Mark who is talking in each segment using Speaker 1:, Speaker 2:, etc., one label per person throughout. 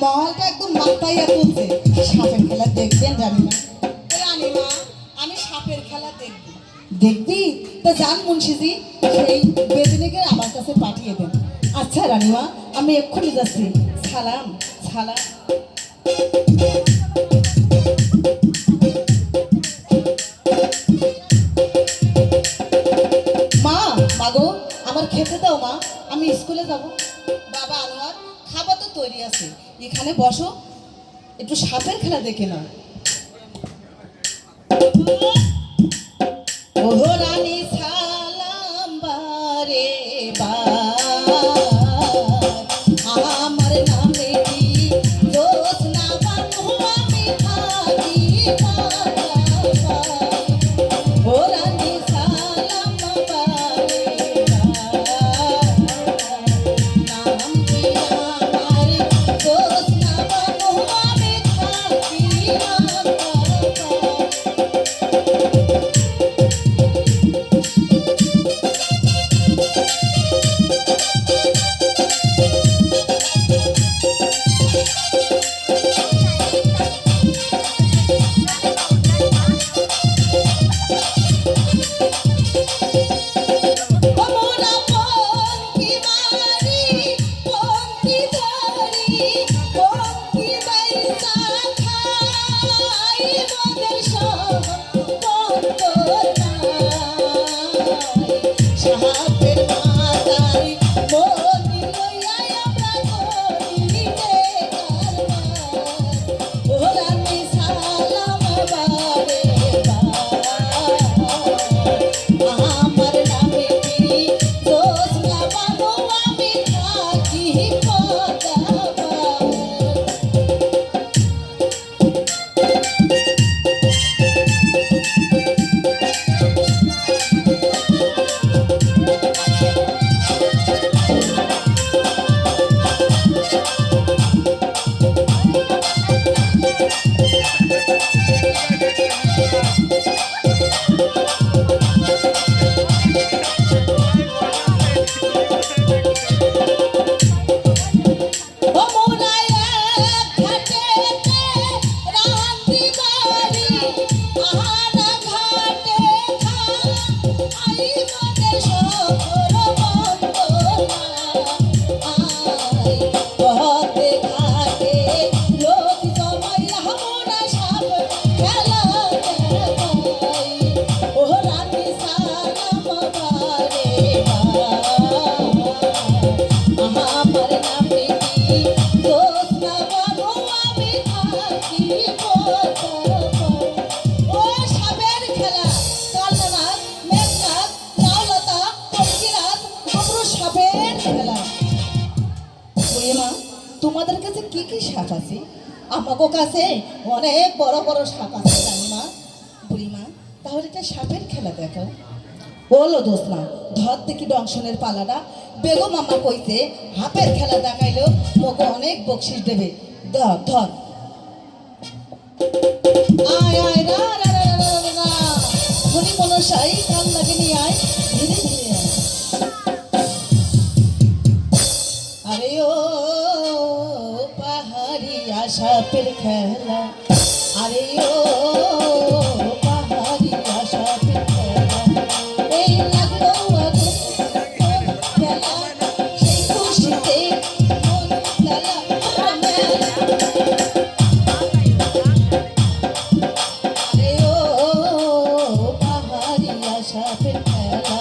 Speaker 1: মহলটা একদম মাথাইয়া তুলছে। সাপের খেলা দেখবেন রানীমা?
Speaker 2: রানীমা, আমি সাপের খেলা দেখব।
Speaker 1: দেখবি তো যান মুন্সিজি, সেই বেদিনীকে আমার কাছে পাঠিয়ে দেন। আচ্ছা রানীমা, আমি এক্ষুনি যাচ্ছি। সালাম সালাম। মা, মাগো, আমার খেতে দাও মা, আমি স্কুলে যাব।
Speaker 2: বাবা আনোয়ার, খাবার তো তৈরি আছে।
Speaker 1: এখানে বসো, একটু সাপের খেলা দেখে নাও। ওহো রানী সালাম বারে আমার নামে কি দোষ না বানু আমি থাকি ও রানী সালাম বারে নাম কি আমার দোষ না বানু আমি থাকি তোমাদের কাছে কি কি সাপ আছে? আমাকে কাছে অনেক বড় বড় সাপ আছে রানীমা। বুড়িমা, তাহলে একটা সাপের খেলা দেখো। বলো দোস্ত না, ধর দেখি দংশনের পালাটা। বেগম মামা কইতে হাপের খেলা দেখাইলেও মোকে অনেক বকশিস দেবে। ধর ধর। আয় আয় রা রা রা রা রা রা। হরি মনসাই কান লাগে নিয়ে আয়, ধীরে ধীরে আয়। আরে ও পাহাড়িয়া সাপের খেলা, আরে ও পাহাড়িয়া সাপের খেলা, এই লাগলো আগুন খেলা, সেই খুশিতে মন খেলা মেলা। আরে ও পাহাড়িয়া সাপের খেলা,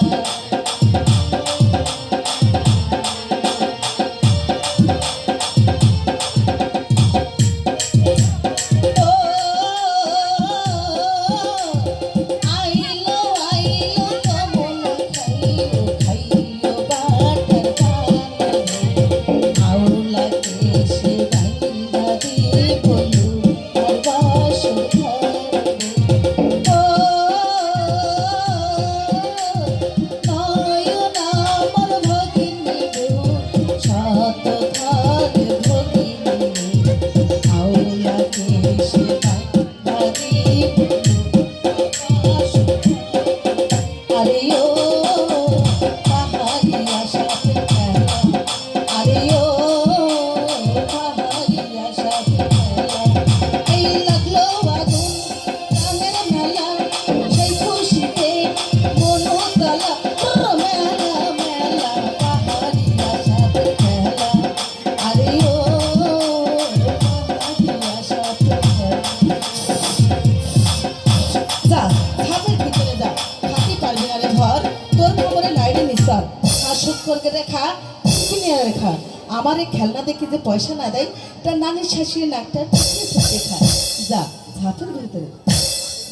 Speaker 1: আমার এই খেলনা দেখে যে পয়সা না দেয় তার নানির শাশুড়ি নাকটা ঠুকরে ঠুকরে খায়। যা ঝাঁপের ভিতরে।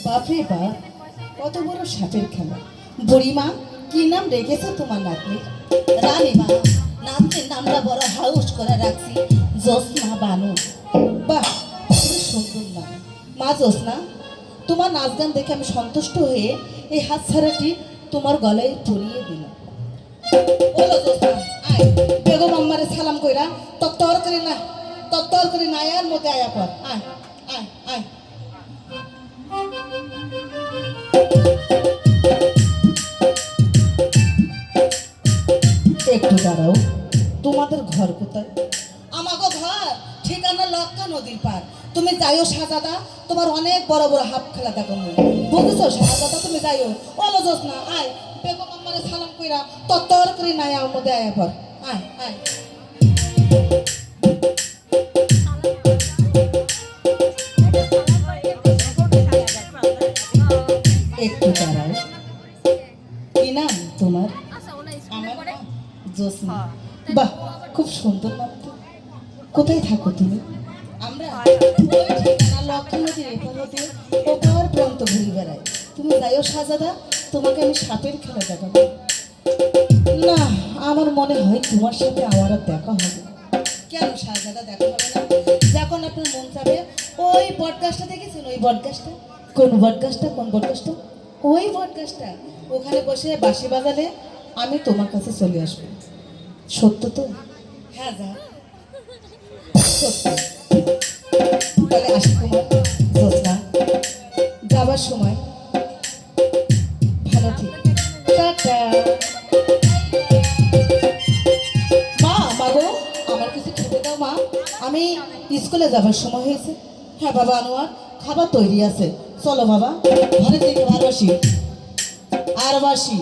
Speaker 1: বাপরে বাপ, কত বড় সাপের খেলা। বুড়িমা, কি নাম রেখেছে তোমার নাতনির?
Speaker 2: রানীমা, নাতনির নামটা বড় হাউস করে রাখছি, জ্যোৎস্না বানু।
Speaker 1: বাহ, খুবই সুন্দর নাম। মা জ্যোৎস্না, তোমার নাচ গান দেখে আমি সন্তুষ্ট হয়ে এই হাত ছাড়াটি তোমার গলায় পরিয়ে দিলাম। বলো জ্যোৎস্না, আয় বেগম আম্মারে সালাম কইরা তত্তর করে না আয়ার মধ্যে আয়া পর। আয় আয় আয়। একটু দাঁড়াও, তোমাদের ঘর কোথায়?
Speaker 2: আমাকে ঘর ঠিকানা লক্কা নদীর পার। তুমি যাইও সাজাদা, তোমার অনেক বড় বড় হাফ খেলা দেখো।
Speaker 1: বুঝেছো সাজাদা, তুমি যাইও।
Speaker 2: বলো জ্যোৎস্না, আয় বেগম আম্মারে সালাম কইরা
Speaker 1: তত্তর করে না আয়ার মধ্যে আয়া পর।
Speaker 2: আয় আয়।
Speaker 1: একটু দাঁড়াও, কি নাম তোমার?
Speaker 2: আমার নাম
Speaker 1: জ্যোৎস্না। বাহ, খুব সুন্দর নাম তো। কোথায় থাকো তুমি?
Speaker 2: আমরা
Speaker 1: ওই ঠিকানা লক্ষ্মী নদীর এপার হতে ওপার প্রান্ত ঘুরে বেড়াই। তুমি যাইও সাজাদা, তোমাকে আমি সাপের খেলা দেখাবো। না, আমার মনে হয় তোমার সাথে আমার আর দেখা হবে।
Speaker 2: কেন সাজাদা দেখা হবে না? যখন আপনার মন চাবে ওই বটগাছটা দেখেছেন, ওই বটগাছটা,
Speaker 1: কোন বটগাছটা? কোন বটগাছটা?
Speaker 2: ওই বটগাছটা, ওখানে বসে বাঁশি বাজালে
Speaker 1: আমি তোমার কাছে চলে আসবো। সত্য তো?
Speaker 2: হ্যাঁ যা।
Speaker 1: সত্য। তাহলে আসি তোমার জ্যোৎস্না, যাবার সময় ভালো ঠিক। টাটা। মা, মাগো, আমার কিছু খেতে দাও মা, আমি স্কুলে যাবার সময় হয়েছে। হ্যাঁ বাবা আনোয়ার, খাবার তৈরি আছে, চলো বাবা ঘরে থেকে আর বাসি।